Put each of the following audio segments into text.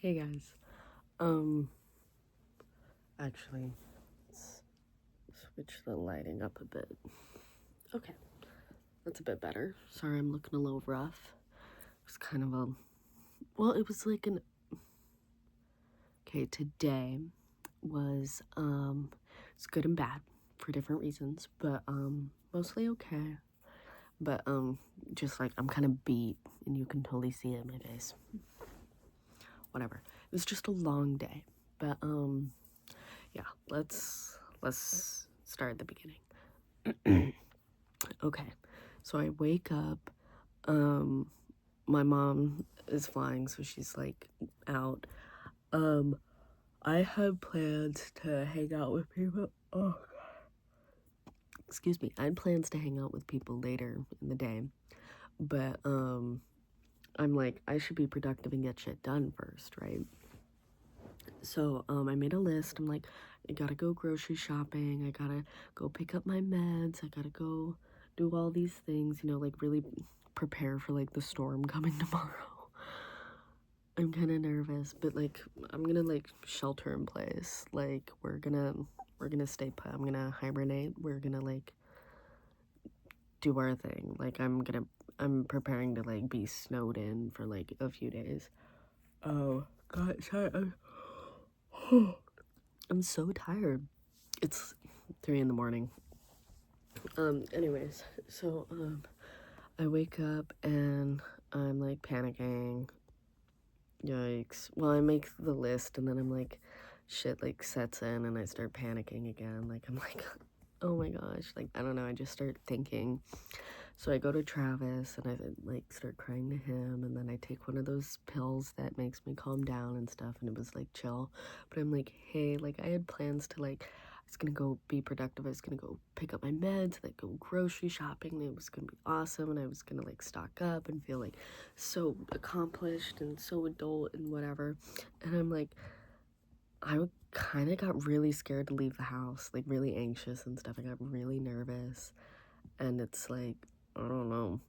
Hey guys. Um, actually, let's switch the lighting up a bit. Okay, that's a bit better. Sorry, I'm looking a little rough. It was kind of it was like okay, today was, it's good and bad for different reasons, but, mostly okay. But, just like, I'm kind of beat, and you can totally see it in my face. Whatever. It was just a long day, but, yeah, let's start at the beginning. Okay, so I wake up, my mom is flying, so she's like out. I had plans to hang out with people. Oh, excuse me. I had plans to hang out with people later in the day, but I'm like, I should be productive and get shit done first, right? So I made a list. I'm like, I gotta go grocery shopping. I gotta go pick up my meds. I gotta go do all these things, like really prepare for like the storm coming tomorrow. I'm kind of nervous, but like I'm gonna like shelter in place. Like we're gonna stay put. I'm gonna hibernate. We're gonna like do our thing. Like I'm preparing to like be snowed in for like a few days. Oh God, sorry. I'm so tired. It's 3 in the morning. Anyways, so I wake up and I'm like panicking. Yikes. Well, I make the list and then I'm like, shit like sets in and I start panicking again. Like, I'm like, oh my gosh. Like, I don't know. I just start thinking. So I go to Travis and I like start crying to him. And then I take one of those pills that makes me calm down and stuff. And it was like chill. But I'm like, hey, like I had plans to like, I was gonna go be productive. I was gonna go pick up my meds, like go grocery shopping. And it was gonna be awesome. And I was gonna like stock up and feel like so accomplished and so adult and whatever. And I'm like, I kind of got really scared to leave the house, like really anxious and stuff. I got really nervous. And it's like, I don't know.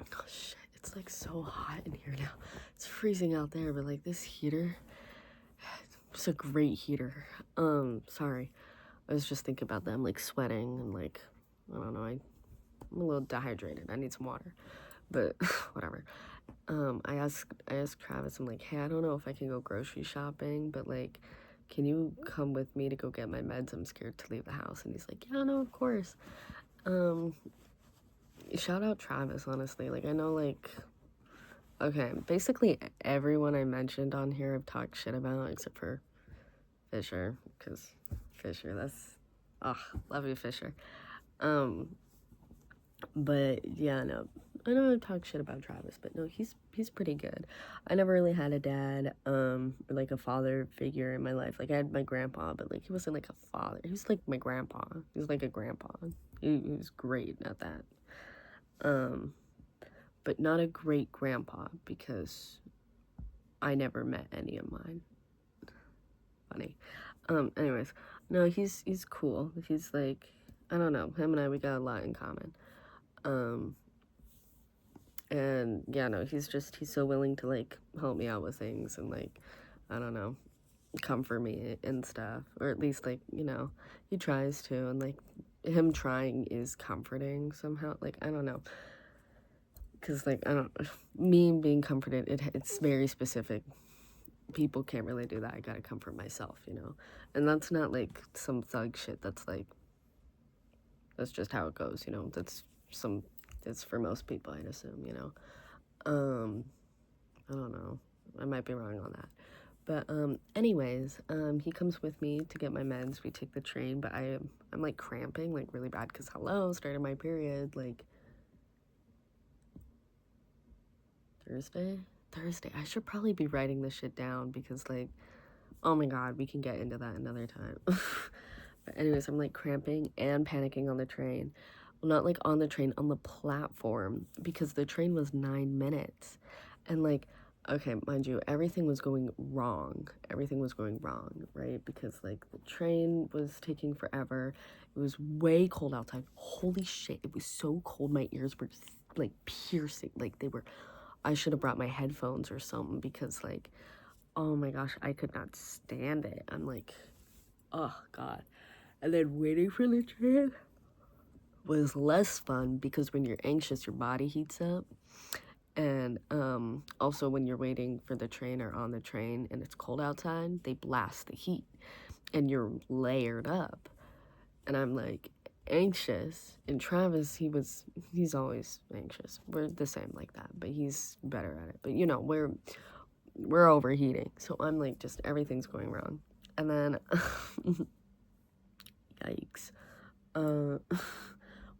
Oh shit, it's like so hot in here now. It's freezing out there, but like this heater, it's a great heater. Sorry. I was just thinking about that. I'm like sweating and like, I don't know, I'm a little dehydrated. I need some water. But whatever. I asked Travis, I'm like, hey, I don't know if I can go grocery shopping, but like, can you come with me to go get my meds? I'm scared to leave the house. And he's like, yeah, no, of course. Shout out Travis, honestly. Like, I know, like, okay, basically everyone I mentioned on here I've talked shit about except for Fisher, because Fisher, love you, Fisher. But yeah, no, I know I've talked shit about Travis, but no, he's pretty good. I never really had a dad, or like a father figure in my life. Like I had my grandpa, but like he wasn't like a father. He was like my grandpa. He was like a grandpa. He was great at that. But not a great grandpa because I never met any of mine. Funny. Anyways, no, he's cool. He's like, I don't know, him and I, we got a lot in common. And yeah, no, he's so willing to like help me out with things and like, I don't know, comfort me and stuff, or at least like, he tries to, and like him trying is comforting somehow. Like, I don't know, because like, I don't, me being comforted, it's very specific. People can't really do that. I gotta comfort myself, and that's not like some thug shit. That's like, that's just how it goes, it's for most people, I'd assume, I don't know, I might be wrong on that, but anyways, he comes with me to get my meds. We take the train, but I'm like cramping like really bad because started my period like Thursday. I should probably be writing this shit down because like, oh my god, we can get into that another time. But anyways, I'm like cramping and panicking on the train. Well, not like on the train, on the platform, because the train was 9 minutes. And like, okay, mind you, everything was going wrong. Everything was going wrong, right? Because like the train was taking forever. It was way cold outside. Holy shit, it was so cold. My ears were like piercing. Like they were, I should have brought my headphones or something because, like, oh my gosh, I could not stand it. I'm like, oh God. And then waiting for the train was less fun because when you're anxious, your body heats up. And also when you're waiting for the train or on the train and it's cold outside, they blast the heat and you're layered up. And I'm like anxious. And Travis, he's always anxious. We're the same like that, but he's better at it. But you know, we're overheating. So I'm like, just everything's going wrong. And then yikes.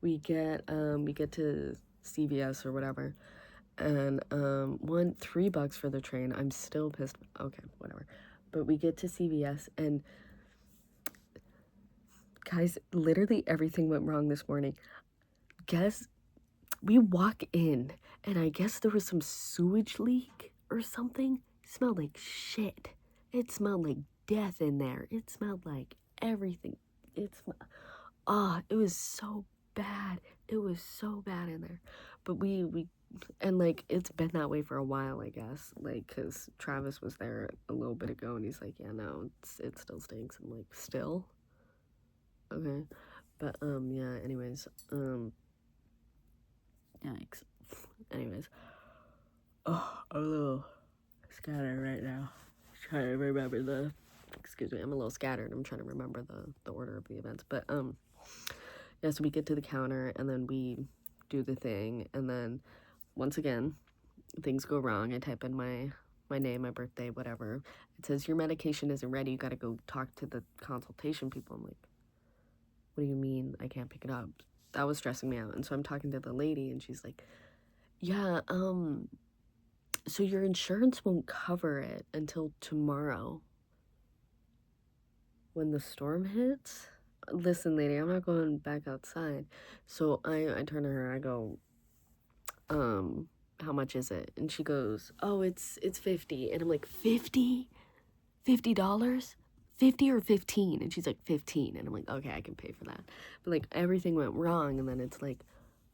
We get to CVS or whatever, and $3 for the train. I'm still pissed. Okay, whatever. But we get to CVS, and guys, literally everything went wrong this morning. Guess we walk in, and I guess there was some sewage leak or something. It smelled like shit. It smelled like death in there. It smelled like everything. It was so bad. It was so bad in there. But and like, it's been that way for a while, I guess. Like, cause Travis was there a little bit ago and he's like, yeah, no, it still stinks. I'm like, still? Okay. But, yeah, anyways, yikes. Anyways. Oh, I'm a little scattered right now. Trying to remember excuse me, I'm a little scattered. I'm trying to remember the order of the events. But, yeah, so we get to the counter and then we do the thing, and then once again things go wrong. I type in my name, my birthday, whatever. It says your medication isn't ready, you gotta go talk to the consultation people. I'm like, what do you mean I can't pick it up? That was stressing me out. And so I'm talking to the lady and she's like, yeah, so your insurance won't cover it until tomorrow when the storm hits. Listen, lady, I'm not going back outside. So I turn to her, I go, how much is it? And she goes, oh, it's 50. And I'm like, 50? $50? 50 or 15? And she's like, 15. And I'm like, okay, I can pay for that. But like, everything went wrong, and then it's like,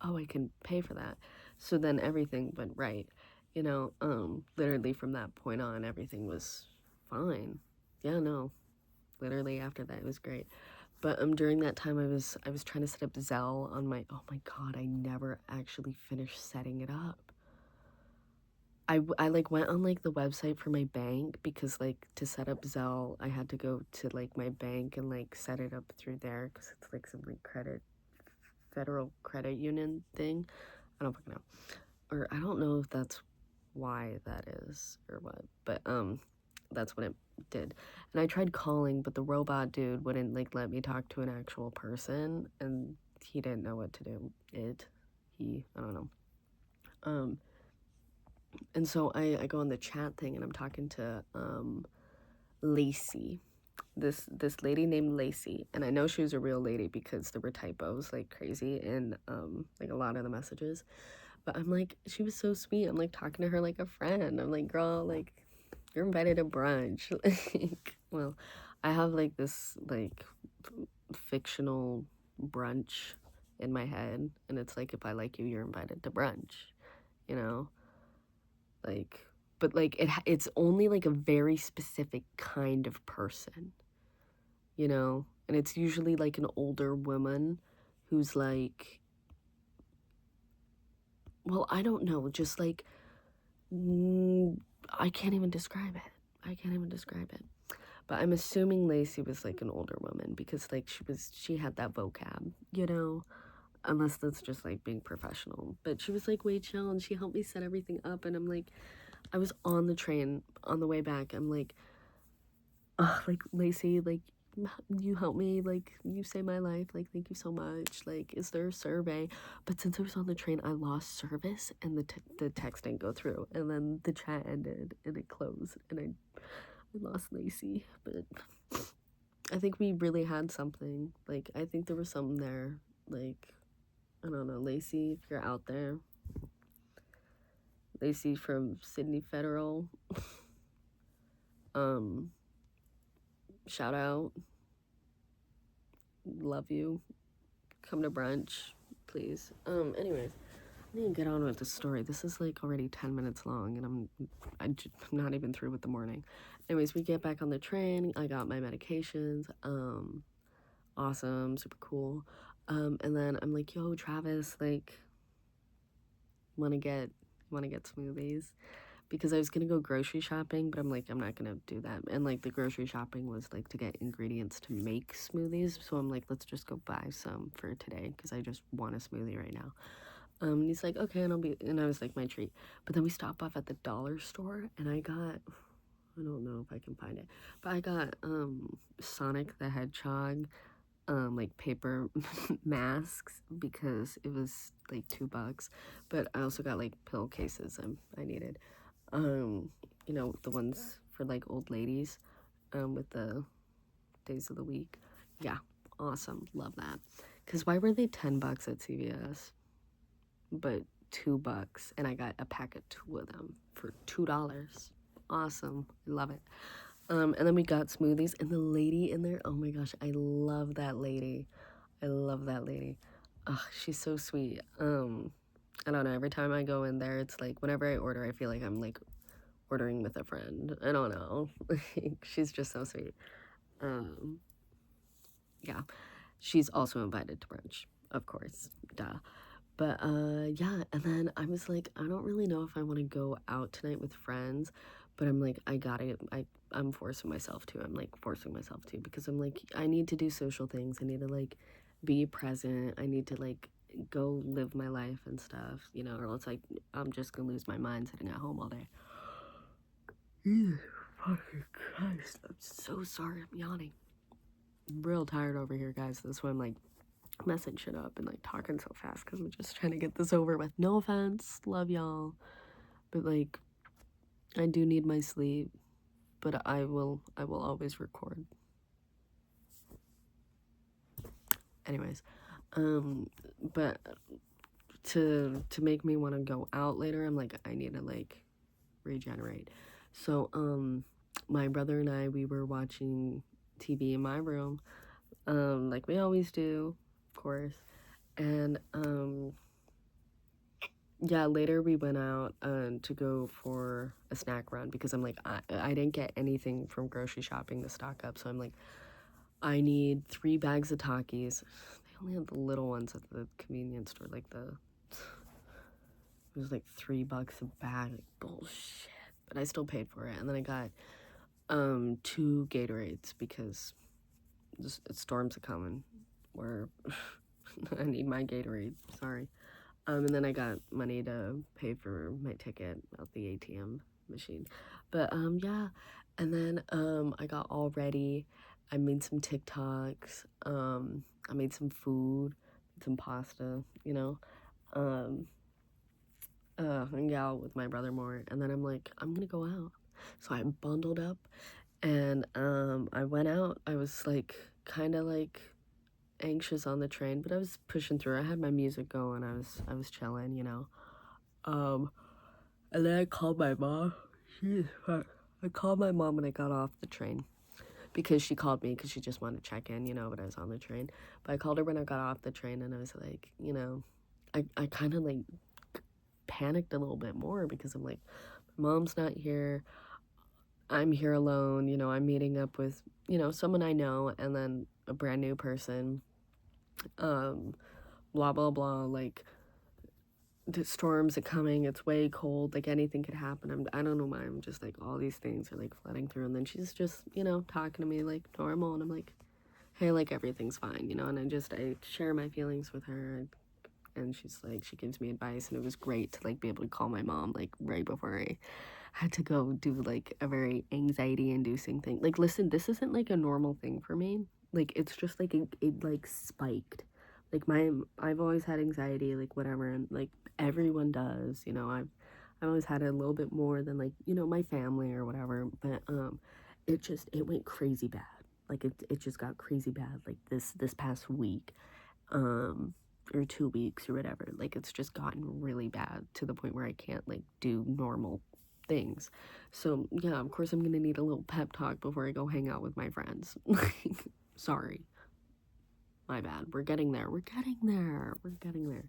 oh, I can pay for that. So then everything went right. You know, literally from that point on, everything was fine. Yeah, no. Literally after that, it was great. But during that time, I was trying to set up Zelle on my, oh my God, I never actually finished setting it up. I like went on like the website for my bank because like to set up Zelle, I had to go to like my bank and like set it up through there because it's like some like federal credit union thing. I don't fucking know. Or I don't know if that's why that is or what, but that's what it did. And I tried calling, but the robot dude wouldn't like let me talk to an actual person, and he didn't know what to do. I don't know. And so I go on the chat thing and I'm talking to Lacey, this lady named Lacey, and I know she was a real lady because there were typos like crazy in like a lot of the messages. But I'm like, she was so sweet. I'm like talking to her like a friend. I'm like, girl, like, you're invited to brunch. Like, well, I have like this like fictional brunch in my head, and it's like, if I like you, you're invited to brunch, you know? Like, but like it's only like a very specific kind of person, you know? And it's usually like an older woman who's like, well, I don't know, just like, I can't even describe it. But I'm assuming Lacey was like an older woman because like she had that vocab, you know? Unless that's just like being professional. But she was like way chill and she helped me set everything up, and I'm like, I was on the train on the way back. I'm like, oh, like, Lacey, like, you helped me, like, you saved my life, like, thank you so much, like, is there a survey? But since I was on the train, I lost service, and the text didn't go through, and then the chat ended, and it closed, and I lost Lacey. But I think we really had something, like, I think there was something there, like, I don't know, Lacey, if you're out there, Lacey from Sydney Federal, shout out, love you, come to brunch, please. Anyways, I need to get on with the story. This is like already 10 minutes long, and I'm not even through with the morning. Anyways, we get back on the train. I got my medications. Awesome, super cool. And then I'm like, yo, Travis, like, wanna get smoothies? Because I was gonna go grocery shopping, but I'm like, I'm not gonna do that. And like the grocery shopping was like to get ingredients to make smoothies. So I'm like, let's just go buy some for today because I just want a smoothie right now. And he's like, okay, and I was like, my treat. But then we stopped off at the dollar store and I don't know if I can find it, but I got Sonic the Hedgehog like paper masks because it was like $2. But I also got like pill cases I needed. You know, the ones for like old ladies with the days of the week. Yeah, awesome. Love that. Because why were they $10 at CVS? But $2, and I got a pack of 2 of them for $2. Awesome. I love it. And then we got smoothies, and the lady in there, oh my gosh, I love that lady. I love that lady. Ugh, she's so sweet. I don't know, every time I go in there, it's like whenever I order, I feel like I'm like ordering with a friend. I don't know. She's just so sweet. Yeah. She's also invited to brunch, of course. Duh. But yeah, and then I was like, I don't really know if I want to go out tonight with friends, but I'm like, I'm forcing myself to. I'm like forcing myself to because I'm like, I need to do social things. I need to like be present. I need to like go live my life and stuff, you know, or else like I'm just gonna lose my mind sitting at home all day. Fucking Christ. I'm so sorry. I'm yawning. I'm real tired over here, guys. That's why I'm like messing shit up and like talking so fast because I'm just trying to get this over with. No offense, love y'all, but like I do need my sleep, but I will always record. Anyways, but to make me want to go out later, I'm like I need to like regenerate. So my brother and I, we were watching TV in my room, like we always do, of course, and yeah, later we went out to go for a snack run because I'm like, I didn't get anything from grocery shopping to stock up. So I'm like, I need 3 bags of Takis. They only had the little ones at the convenience store, like it was like $3 a bag. Like, bullshit. But I still paid for it. And then I got 2 Gatorades because storms are coming where I need my Gatorade. Sorry. And then I got money to pay for my ticket at the ATM machine. But yeah, and then I got all ready. I made some TikToks. I made some food, made some pasta, you know. Hung out with my brother more, and then I'm like, I'm gonna go out. So I bundled up and I went out. I was like kind of like anxious on the train, but I was pushing through. I had my music going. I was chilling, you know. And then I called my mom. Jeez, fuck. I called my mom when I got off the train because she called me because she just wanted to check in, you know, but I was on the train. But I called her when I got off the train and I was like, you know, I kind of like panicked a little bit more because I'm like, my mom's not here. I'm here alone, you know, I'm meeting up with, you know, someone I know and then a brand new person. Blah blah blah, like the storms are coming, it's way cold, like anything could happen. I don't know why I'm just like all these things are like flooding through, and then she's just, you know, talking to me like normal, and I'm like, hey, like everything's fine, you know. And I share my feelings with her, and she's like, she gives me advice, and it was great to like be able to call my mom like right before I had to go do like a very anxiety inducing thing. Like, listen, this isn't like a normal thing for me. Like, it's just like it like spiked. Like I've always had anxiety, like whatever, and like everyone does, you know. I've always had it a little bit more than like, you know, my family or whatever, but it went crazy bad. Like it just got crazy bad like this past week. Or 2 weeks or whatever. Like it's just gotten really bad to the point where I can't like do normal things. So yeah, of course I'm gonna need a little pep talk before I go hang out with my friends. Sorry. My bad. We're getting there. We're getting there. We're getting there.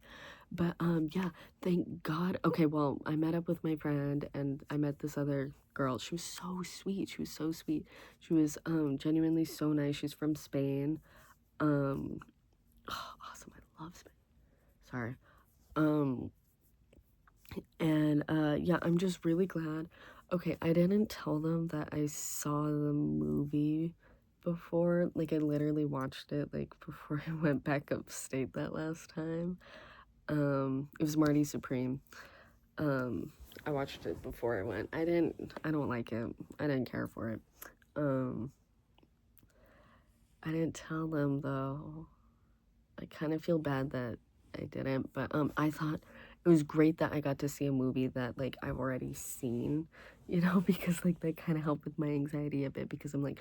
But yeah, thank God. Okay, well, I met up with my friend and I met this other girl. She was so sweet. She was so sweet. She was genuinely so nice. She's from Spain. Oh, awesome. I love Spain. Sorry. And yeah, I'm just really glad. Okay, I didn't tell them that I saw the movie before. Like I literally watched it like before I went back upstate that last time. It was Marty Supreme. I watched it before I went. I don't like it. I didn't care for it. I didn't tell them though. I kind of feel bad that I didn't, but I thought it was great that I got to see a movie that like I've already seen, because like that kind of helped with my anxiety a bit because I'm like,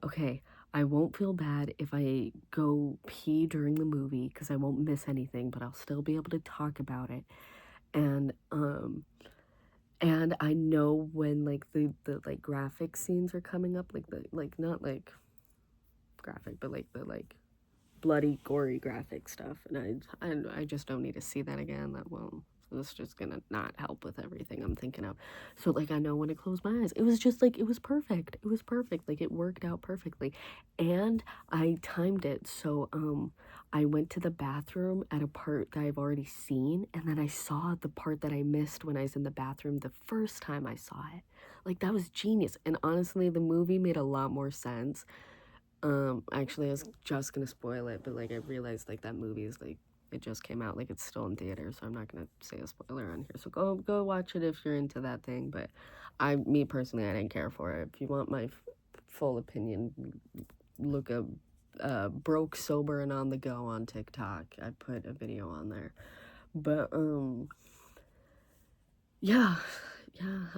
okay, I won't feel bad if I go pee during the movie because I won't miss anything, but I'll still be able to talk about it. And I know when like the like graphic scenes are coming up, like the like not like graphic, but like the like bloody, gory, graphic stuff, and I just don't need to see that again. That won't. It's just gonna not help with everything I'm thinking of. So like I know when to close my eyes. It was just like it was perfect. It was perfect. Like it worked out perfectly, and I timed it so I went to the bathroom at a part that I've already seen, and then I saw the part that I missed when I was in the bathroom the first time I saw it. Like that was genius. And honestly, the movie made a lot more sense. Actually, I was just gonna spoil it, but like I realized like that movie is like it just came out, like it's still in theaters, so I'm not gonna say a spoiler on here. So go watch it if you're into that thing. But me personally, I didn't care for it. If you want my full opinion, look up broke, sober, and on the go on TikTok. I put a video on there. But yeah,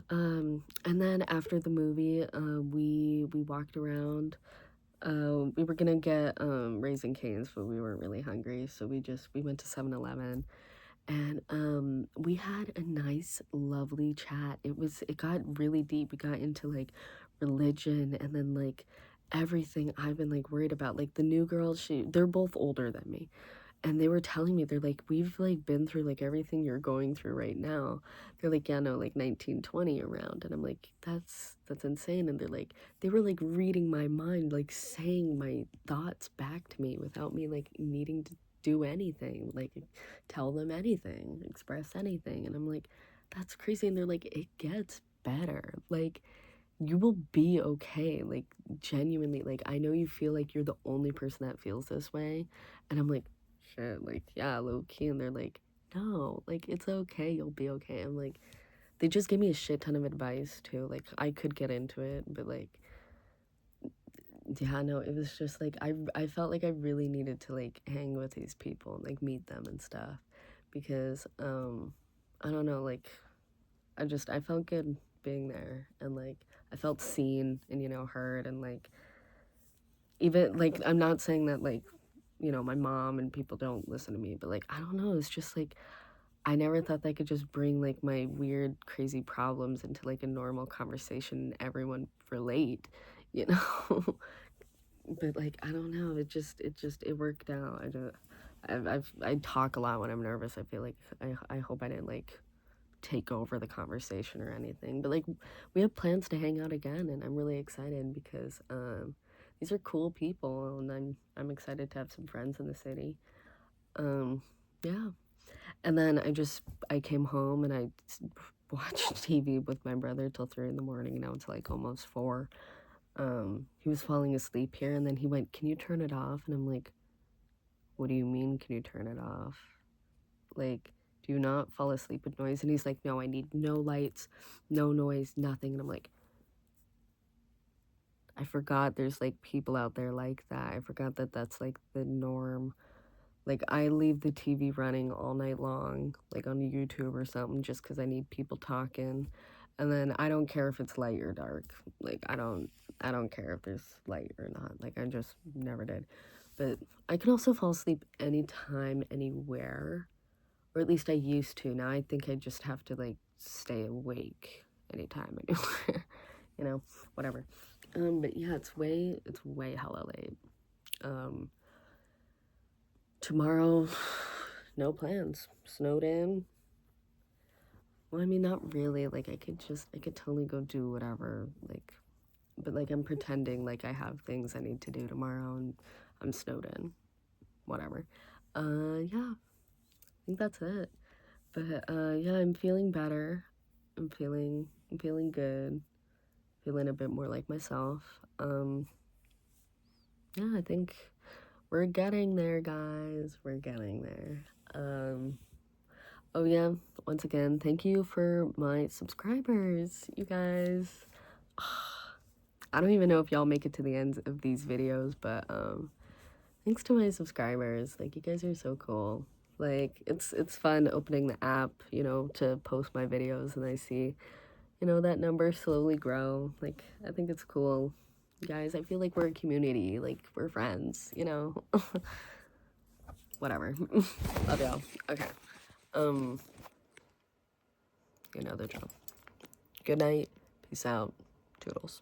and then after the movie, we walked around. We were gonna get Raising Cane's, but we weren't really hungry, so we went to 7-Eleven, and we had a nice, lovely chat. It got really deep. We got into like religion and then like everything I've been like worried about. Like the new girl, they're both older than me, and they were telling me, they're like, we've like been through like everything you're going through right now. They're like, yeah, no, like 1920 around. And I'm like, that's insane. And they were like reading my mind, like saying my thoughts back to me without me like needing to do anything, like tell them anything, express anything. And I'm like, that's crazy. And they're like, it gets better. Like you will be okay. Like genuinely, like I know you feel like you're the only person that feels this way. And I'm like, shit, like, yeah, low key. And they're like, no, like, it's okay, you'll be okay. I'm like, they just gave me a shit ton of advice too. Like, I could get into it, but like, yeah, no, it was just like, I felt like I really needed to like hang with these people and like meet them and stuff because, I don't know, like, I felt good being there and like, I felt seen and, heard and like, even like, I'm not saying that like, my mom and people don't listen to me, but like, I don't know, it's just like, I never thought that I could just bring like my weird, crazy problems into like a normal conversation and everyone relate, you know? But like, I don't know, it worked out. I talk a lot when I'm nervous. I feel like I hope I didn't like take over the conversation or anything. But like, we have plans to hang out again, and I'm really excited because these are cool people, and I'm excited to have some friends in the city. Yeah. And then I came home and I watched TV with my brother till 3 in the morning. Now it's like almost 4. He was falling asleep here, and then he went, "Can you turn it off?" And I'm like, "What do you mean, can you turn it off? Like, do you not fall asleep with noise?" And he's like, "No, I need no lights, no noise, nothing." And I'm like, I forgot there's like people out there like that. I forgot that that's like the norm. Like, I leave the TV running all night long, like on YouTube or something, just because I need people talking. And then I don't care if it's light or dark. Like, I don't care if there's light or not. Like, I just never did. But I can also fall asleep anytime, anywhere. Or at least I used to. Now I think I just have to, like, stay awake anytime, anywhere. Whatever. But yeah, it's way hella late. tomorrow, no plans. Snowed in. Well, I mean, not really. Like, I could totally go do whatever. Like, but like, I'm pretending like I have things I need to do tomorrow and I'm snowed in. Whatever. Yeah, I think that's it. But, yeah, I'm feeling better. I'm feeling good. Feeling a bit more like myself. Yeah, I think we're getting there, guys. We're getting there. Oh yeah, once again, thank you for my subscribers, you guys. I don't even know if y'all make it to the end of these videos, but thanks to my subscribers. Like, you guys are so cool. Like, it's fun opening the app, you know, to post my videos, and I see, you know, that number slowly grow. Like, I think it's cool. Guys, I feel like we're a community, like we're friends, you know. Whatever. Love y'all. Okay. You know the drill. Good night. Peace out. Toodles.